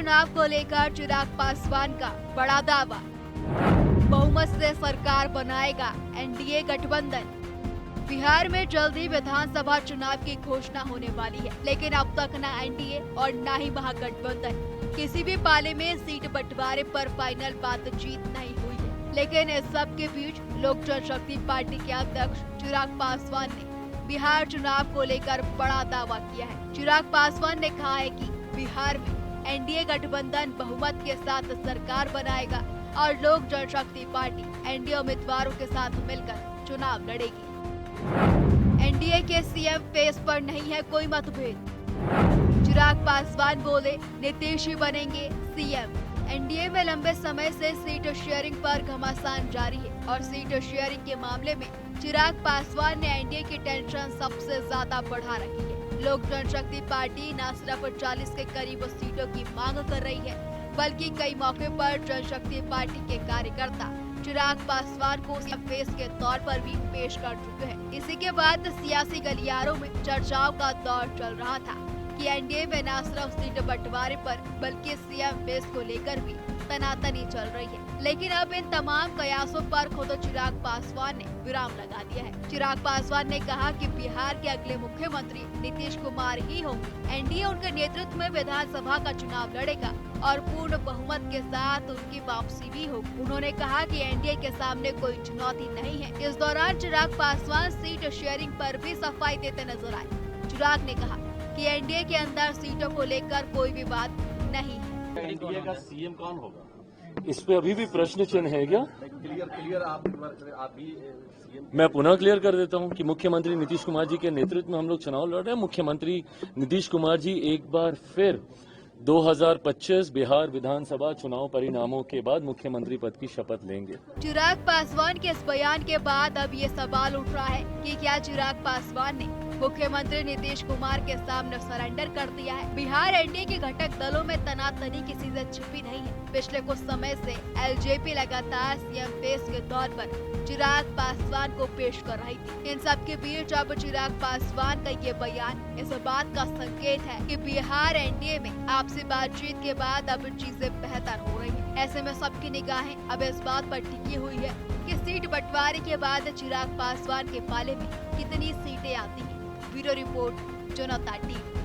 चुनाव को लेकर चिराग पासवान का बड़ा दावा। बहुमत से सरकार बनाएगा एनडीए गठबंधन। बिहार में जल्दी विधानसभा चुनाव की घोषणा होने वाली है, लेकिन अब तक न एनडीए और न ही महागठबंधन किसी भी पाले में सीट बंटवारे पर फाइनल बातचीत नहीं हुई है। लेकिन इस सब के बीच लोक जनशक्ति पार्टी के अध्यक्ष चिराग पासवान ने बिहार चुनाव को लेकर बड़ा दावा किया है। चिराग पासवान ने कहा है कि बिहार में एनडीए गठबंधन बहुमत के साथ सरकार बनाएगा और लोक जनशक्ति पार्टी एनडीए उम्मीदवारों के साथ मिलकर चुनाव लड़ेगी। एनडीए के सीएम फेस पर नहीं है कोई मतभेद। चिराग पासवान बोले, नीतीश ही बनेंगे सीएम। एनडीए में लंबे समय से सीट शेयरिंग पर घमासान जारी है और सीट शेयरिंग के मामले में चिराग पासवान ने एनडीए की टेंशन सबसे ज्यादा बढ़ा रखी है। लोक जनशक्ति पार्टी न सिर्फ 40 के करीब सीटों की मांग कर रही है, बल्कि कई मौके पर जनशक्ति पार्टी के कार्यकर्ता चिराग पासवान को फेस के तौर पर भी पेश कर चुके हैं। इसी के बाद सियासी गलियारों में चर्चाओं का दौर चल रहा था कि एनडीए में न सिर्फ सीट बंटवारे पर बल्कि सीएम फेस को लेकर भी तनातनी चल रही है। लेकिन अब इन तमाम कयासों पर खुद चिराग पासवान ने विराम लगा दिया है। चिराग पासवान ने कहा कि बिहार के अगले मुख्यमंत्री नीतीश कुमार ही होंगे। एनडीए उनके नेतृत्व में विधानसभा का चुनाव लड़ेगा और पूर्ण बहुमत के साथ उनकी वापसी भी होगी। उन्होंने कहा कि एनडीए के सामने कोई चुनौती नहीं है। इस दौरान चिराग पासवान सीट शेयरिंग पर भी सफाई देते नजर आए। चिराग ने कहा कि एनडीए के अंदर सीटों को लेकर कोई विवाद नहीं है। एनडीए का सीएम कौन होगा? इस पे अभी भी प्रश्न चिन्ह है क्या? क्लियर आप भी सीएम। मैं पुनः क्लियर कर देता हूं कि मुख्यमंत्री नीतीश कुमार जी के नेतृत्व में हम लोग चुनाव लड़ रहे हैं। मुख्यमंत्री नीतीश कुमार जी एक बार फिर 2025 बिहार विधानसभा चुनाव परिणामों के बाद मुख्यमंत्री पद की शपथ लेंगे। चिराग पासवान के इस बयान के बाद अब ये सवाल उठ रहा है कि क्या चिराग पासवान ने मुख्यमंत्री नीतीश कुमार के सामने सरेंडर कर दिया है। बिहार एनडीए के घटक दलों में तनातनी किसी से छिपी नहीं है। पिछले कुछ समय से एलजेपी लगातार सीएम फेस के तौर पर चिराग पासवान को पेश कर रही थी। इन सब के बीच अब चिराग पासवान का ये बयान इस बात का संकेत है कि बिहार एनडीए में आपसी बातचीत के बाद अब चीजें बेहतर हो रही है। ऐसे में सबकी निगाहें अब इस बात पर टिकी हुई है कि सीट बंटवारे के बाद चिराग पासवान के पाले में कितनी सीटें आती हैं। ब्यूरो रिपोर्ट, जनता टीवी।